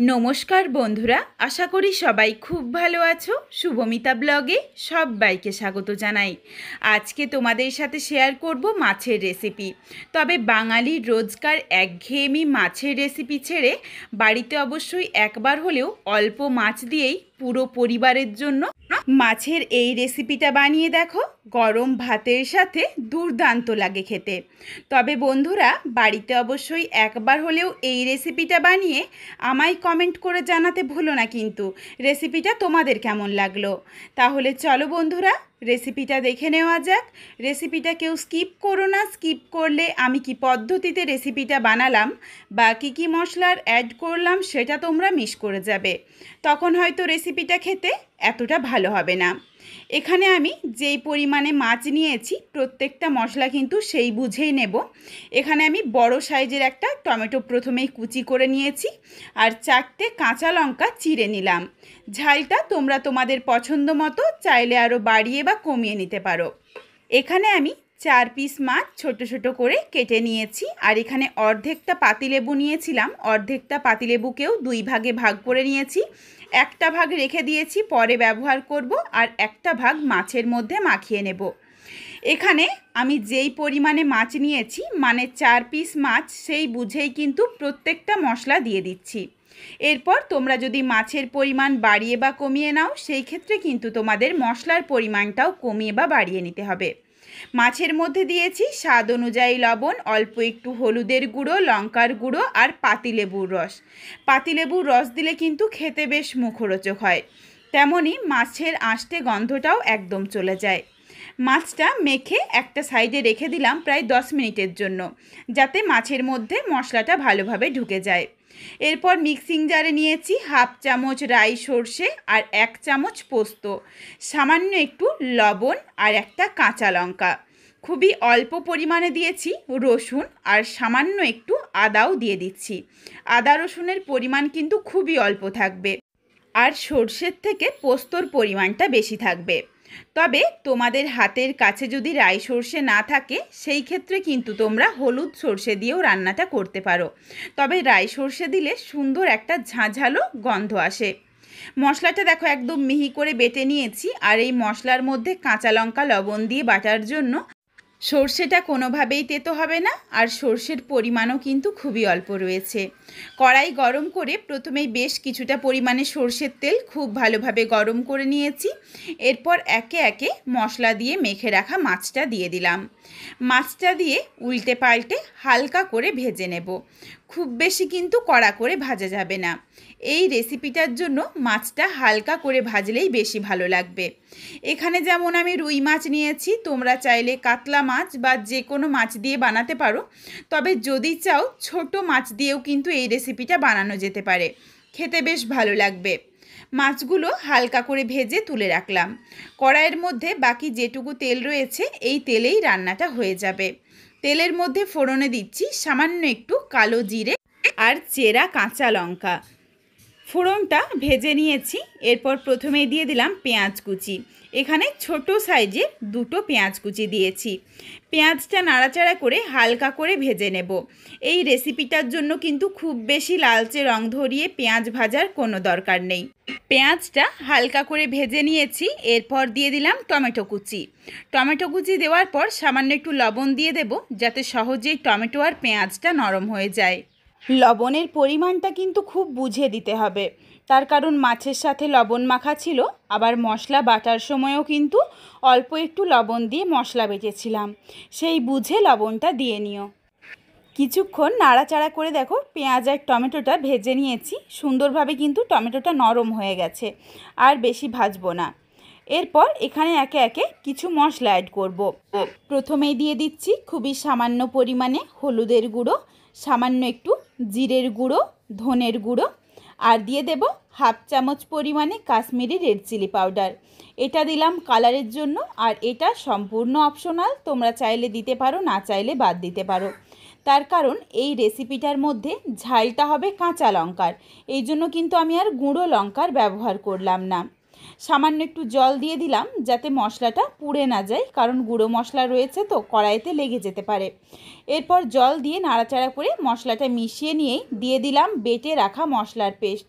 নমস্কার বন্ধুরা, আশা করি সবাই খুব ভালো আছো। শুভমিতা ব্লগে সবাইকে স্বাগত জানাই। আজকে তোমাদের সাথে শেয়ার করব মাছের রেসিপি। তবে বাঙালির রোজকার একঘেয়েমি মাছের রেসিপি ছেড়ে বাড়িতে অবশ্যই একবার হলেও অল্প মাছ দিয়েই পুরো পরিবারের জন্য মাছের এই রেসিপিটা বানিয়ে দেখো। গরম ভাতের সাথে দুর্দান্ত লাগে খেতে। তবে বন্ধুরা, বাড়িতে অবশ্যই একবার হলেও এই রেসিপিটা বানিয়ে আমায় কমেন্ট করে জানাতে ভুলো না কিন্তু রেসিপিটা তোমাদের কেমন লাগলো। তাহলে চলো বন্ধুরা, রেসিপিটা দেখে নেওয়া যাক। রেসিপিটা কেউ স্কিপ করো না। স্কিপ করলে আমি কি পদ্ধতিতে রেসিপিটা বানালাম বা কী মশলার অ্যাড করলাম সেটা তোমরা মিস করে যাবে। তখন হয়তো রেসিপিটা খেতে এতটা ভালো হবে না। এখানে আমি যেই পরিমাণে মাছ নিয়েছি প্রত্যেকটা মশলা কিন্তু সেই বুঝেই নেব। এখানে আমি বড় সাইজের একটা টমেটো প্রথমেই কুচি করে নিয়েছি আর 4টে কাঁচা লঙ্কা চিড়ে নিলাম। ঝালটা তোমরা তোমাদের পছন্দ মতো চাইলে আরও বাড়িয়ে বা কমিয়ে নিতে পারো। এখানে আমি 4 পিস মাছ ছোট ছোট করে কেটে নিয়েছি আর এখানে অর্ধেকটা পাতিলেবু নিয়েছিলাম। অর্ধেকটা পাতিলেবুকেও 2 ভাগে ভাগ করে নিয়েছি। একটা ভাগ রেখে দিয়েছি, পরে ব্যবহার করব, আর একটা ভাগ মাছের মধ্যে মাখিয়ে নেব। এখানে আমি যেই পরিমাণে মাছ নিয়েছি মানে 4 পিস মাছ সেই বুঝেই কিন্তু প্রত্যেকটা মশলা দিয়ে দিচ্ছি। এরপর তোমরা যদি মাছের পরিমাণ বাড়িয়ে বা কমিয়ে নাও সেই ক্ষেত্রে কিন্তু তোমাদের মশলার পরিমাণটাও কমিয়ে বা বাড়িয়ে নিতে হবে। মাছের মধ্যে দিয়েছি স্বাদ অনুযায়ী লবণ, অল্প একটু হলুদের গুঁড়ো, লঙ্কার গুঁড়ো আর পাতিলেবুর রস। পাতিলেবুর রস দিলে কিন্তু খেতে বেশ মুখরোচক হয়। তেমনই মাছের আঁশটে গন্ধটাও একদম চলে যায়। মাছটা মেখে একটা সাইডে রেখে দিলাম প্রায় 10 মিনিটের জন্য, যাতে মাছের মধ্যে মশলাটা ভালোভাবে ঢুকে যায়। এরপর মিক্সিং জারে নিয়েছি হাফ চামচ রাই সর্ষে আর 1 চামচ পোস্ত, সামান্য একটু লবণ আর একটা কাঁচা লঙ্কা। খুবই অল্প পরিমাণে দিয়েছি রসুন আর সামান্য একটু আদাও দিয়ে দিচ্ছি। আদা রসুনের পরিমাণ কিন্তু খুবই অল্প থাকবে আর সর্ষের থেকে পোস্তর পরিমাণটা বেশি থাকবে। তবে তোমাদের হাতের কাছে যদি রাই সর্ষে না থাকে সেই ক্ষেত্রে কিন্তু তোমরা হলুদ সর্ষে দিয়েও রান্নাটা করতে পারো। তবে রাই সর্ষে দিলে সুন্দর একটা ঝাঁঝালো গন্ধ আসে। মশলাটা দেখো একদম মিহি করে বেটে নিয়েছি আর এই মশলার মধ্যে কাঁচা লঙ্কা লবণ দিয়ে বাটার জন্য সর্ষেটা কোনোভাবেই তেতো হবে না আর সর্ষের পরিমাণও কিন্তু খুবই অল্প রয়েছে। কড়াই গরম করে প্রথমেই বেশ কিছুটা পরিমাণে সর্ষের তেল খুব ভালোভাবে গরম করে নিয়েছি। এরপর একে একে মশলা দিয়ে মেখে রাখা মাছটা দিয়ে দিলাম। মাছটা দিয়ে উল্টে পাল্টে হালকা করে ভেজে নেব। খুব বেশি কিন্তু কড়া করে ভাজা যাবে না। এই রেসিপিটার জন্য মাছটা হালকা করে ভাজলেই বেশি ভালো লাগবে। এখানে যেমন আমি রুই মাছ নিয়েছি, তোমরা চাইলে কাতলা মাছ বা যে কোনো মাছ দিয়ে বানাতে পারো। তবে যদি চাও ছোট মাছ দিয়েও কিন্তু এই রেসিপিটা বানানো যেতে পারে, খেতে বেশ ভালো লাগবে। মাছগুলো হালকা করে ভেজে তুলে রাখলাম। কড়াইয়ের মধ্যে বাকি যেটুকু তেল রয়েছে এই তেলেই রান্নাটা হয়ে যাবে। তেলের মধ্যে ফোড়নে দিচ্ছি সামান্য একটু কালো জিরে আর চেরা কাঁচা লঙ্কা। ফোড়নটা ভেজে নিয়েছি। এরপর প্রথমেই দিয়ে দিলাম পেঁয়াজ কুচি। এখানে ছোট সাইজের 2টো পেঁয়াজ কুচি দিয়েছি। পেঁয়াজটা নাড়াচাড়া করে হালকা করে ভেজে নেব। এই রেসিপিটার জন্য কিন্তু খুব বেশি লালচে রং ধরিয়ে পেঁয়াজ ভাজার কোনো দরকার নেই। পেঁয়াজটা হালকা করে ভেজে নিয়েছি। এরপর দিয়ে দিলাম টমেটো কুচি। টমেটো কুচি দেওয়ার পর সামান্য একটু লবণ দিয়ে দেব, যাতে সহজেই টমেটো আর পেঁয়াজটা নরম হয়ে যায়। লবণের পরিমাণটা কিন্তু খুব বুঝে দিতে হবে, তার কারণ মাছের সাথে লবণ মাখা ছিল, আবার মশলা বাটার সময়ও কিন্তু অল্প একটু লবণ দিয়ে মশলা বেটেছিলাম, সেই বুঝে লবণটা দিয়ে নিও। কিছুক্ষণ নাড়াচাড়া করে দেখো পেঁয়াজ আর টমেটোটা ভেজে নিয়েছি। সুন্দরভাবে কিন্তু টমেটোটা নরম হয়ে গেছে, আর বেশি ভাজবো না। এরপর এখানে একে একে কিছু মশলা অ্যাড করব। প্রথমেই দিয়ে দিচ্ছি খুবই সামান্য পরিমাণে হলুদের গুঁড়ো, সামান্য একটু জিরের গুঁড়ো, ধনের গুঁড়ো, আর দিয়ে দেব হাফ চামচ পরিমাণে কাশ্মীরি রেড চিলি পাউডার। এটা দিলাম কালারের জন্য, আর এটা সম্পূর্ণ অপশনাল, তোমরা চাইলে দিতে পারো, না চাইলে বাদ দিতে পারো। তার কারণ এই রেসিপিটার মধ্যে ঝালটা হবে কাঁচা লঙ্কার, এই জন্য কিন্তু আমি আর গুঁড়ো লঙ্কার ব্যবহার করলাম না। সামান্য একটু জল দিয়ে দিলাম যাতে মশলাটা পুড়ে না যায়, কারণ গুঁড়ো মশলা রয়েছে তো কড়াইতে লেগে যেতে পারে। এরপর জল দিয়ে নাড়াচাড়া করে মশলাটা মিশিয়ে নিয়েই দিয়ে দিলাম বেটে রাখা মশলার পেস্ট।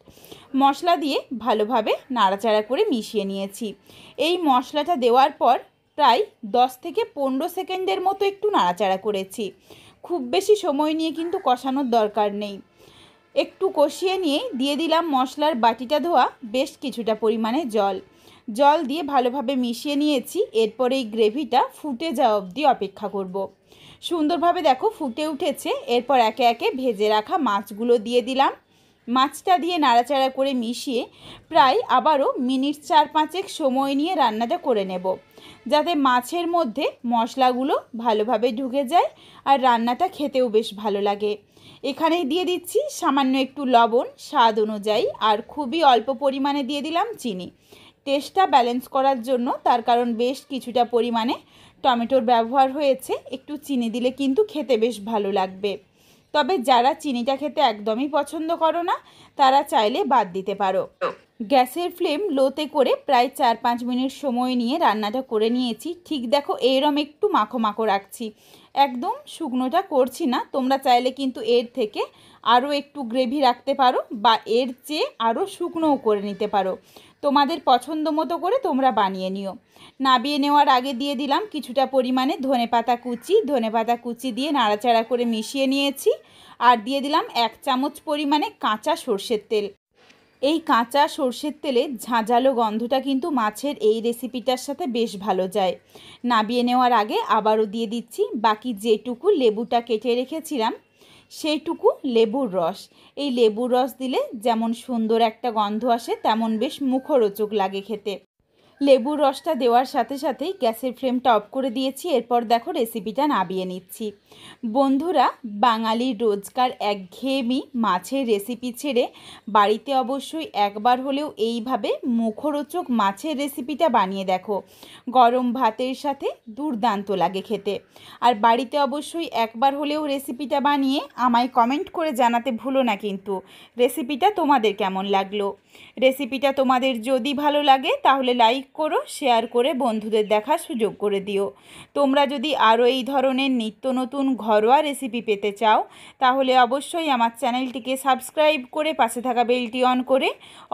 মশলা দিয়ে ভালোভাবে নাড়াচাড়া করে মিশিয়ে নিয়েছি। এই মশলাটা দেওয়ার পর প্রায় 10 থেকে 15 সেকেন্ডের মতো একটু নাড়াচাড়া করেছি। খুব বেশি সময় নিয়ে কিন্তু কষানোর দরকার নেই। একটু কষিয়ে নিয়ে দিয়ে দিলাম মশলার বাটিটা ধোয়া বেশ কিছুটা পরিমাণে জল দিয়ে ভালোভাবে মিশিয়ে নিয়েছি। এরপর এই গ্রেভিটা ফুটে যাওয়া অবধি অপেক্ষা করব। সুন্দরভাবে দেখো ফুটে উঠেছে। এরপর একে একে ভেজে রাখা মাছগুলো দিয়ে দিলাম। মাছটা দিয়ে নাড়াচাড়া করে মিশিয়ে প্রায় আবারও মিনিট 4-5 সময় নিয়ে রান্নাটা করে নেব, যাতে মাছের মধ্যে মশলাগুলো ভালোভাবে ঢুকে যায় আর রান্নাটা খেতেও বেশ ভালো লাগে। এখানেই দিয়ে দিচ্ছি সামান্য একটু লবণ স্বাদ অনুযায়ী, আর খুবই অল্প পরিমাণে দিয়ে দিলাম চিনি, টেস্টটা ব্যালেন্স করার জন্য। তার কারণ বেশ কিছুটা পরিমাণে টমেটোর ব্যবহার হয়েছে, একটু চিনি দিলে কিন্তু খেতে বেশ ভালো লাগবে। তবে যারা চিনিটা খেতে একদমই পছন্দ করো না তারা চাইলে বাদ দিতে পারো। গ্যাসের ফ্লেম লোতে করে প্রায় 4-5 মিনিট সময় নিয়ে রান্নাটা করে নিয়েছি। ঠিক দেখো এইরকম একটু মাখো মাখো রাখছি, একদম শুকনোটা করছি না। তোমরা চাইলে কিন্তু এর থেকে আরও একটু গ্রেভি রাখতে পারো বা এর চেয়ে আরও শুকনোও করে নিতে পারো, তোমাদের পছন্দ মতো করে তোমরা বানিয়ে নিও। নাবিয়ে নেওয়ার আগে দিয়ে দিলাম কিছুটা পরিমাণে ধনেপাতা কুচি দিয়ে নাড়াচাড়া করে মিশিয়ে নিয়েছি। আর দিয়ে দিলাম 1 চামচ পরিমাণে কাঁচা সর্ষের তেল। এই কাঁচা সর্ষের তেলে ঝাঁঝালো গন্ধটা কিন্তু মাছের এই রেসিপিটার সাথে বেশ ভালো যায়। নাবিয়ে নেওয়ার আগে আবারও দিয়ে দিচ্ছি বাকি যেটুকু লেবুটা কেটে রেখেছিলাম সেইটুকু লেবুর রস। এই লেবুর রস দিলে যেমন সুন্দর একটা গন্ধ আসে তেমন বেশ মুখরোচক লাগে খেতে। লেবুর রসটা দেওয়ার সাথে সাথেই গ্যাসের ফ্লেমটা অফ করে দিয়েছি। এরপর দেখো রেসিপিটা নাবিয়ে নিচ্ছি। বন্ধুরা, বাঙালির রোজকার একঘেয়েমি মাছের রেসিপি ছেড়ে বাড়িতে অবশ্যই একবার হলেও এইভাবে মুখরোচক মাছের রেসিপিটা বানিয়ে দেখো। গরম ভাতের সাথে দুর্দান্ত লাগে খেতে। আর বাড়িতে অবশ্যই একবার হলেও রেসিপিটা বানিয়ে আমায় কমেন্ট করে জানাতে ভুলো না কিন্তু রেসিপিটা তোমাদের কেমন লাগলো। রেসিপিটা তোমাদের যদি ভালো লাগে তাহলে লাইক করো, শেয়ার করে বন্ধুদের দেখার সুযোগ করে দিও। তোমরা যদি আরও এই ধরনের নিত্য নতুন ঘরোয়া রেসিপি পেতে চাও তাহলে অবশ্যই আমার চ্যানেলটিকে সাবস্ক্রাইব করে পাশে থাকা বেলটি অন করে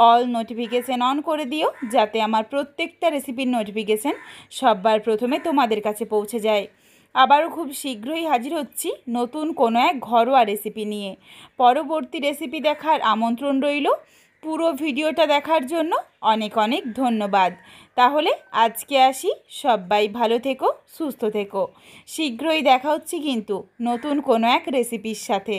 অল নোটিফিকেশান অন করে দিও, যাতে আমার প্রত্যেকটা রেসিপির নোটিফিকেশান সবার প্রথমে তোমাদের কাছে পৌঁছে যায়। আবারও খুব শীঘ্রই হাজির হচ্ছি নতুন কোনো এক ঘরোয়া রেসিপি নিয়ে। পরবর্তী রেসিপি দেখার আমন্ত্রণ রইল। পুরো ভিডিওটা দেখার জন্য অনেক অনেক ধন্যবাদ। তাহলে আজকে আসি, সবাই ভালো থেকো, সুস্থ থেকো। শীঘ্রই দেখা হচ্ছে কিন্তু নতুন কোনো এক রেসিপির সাথে।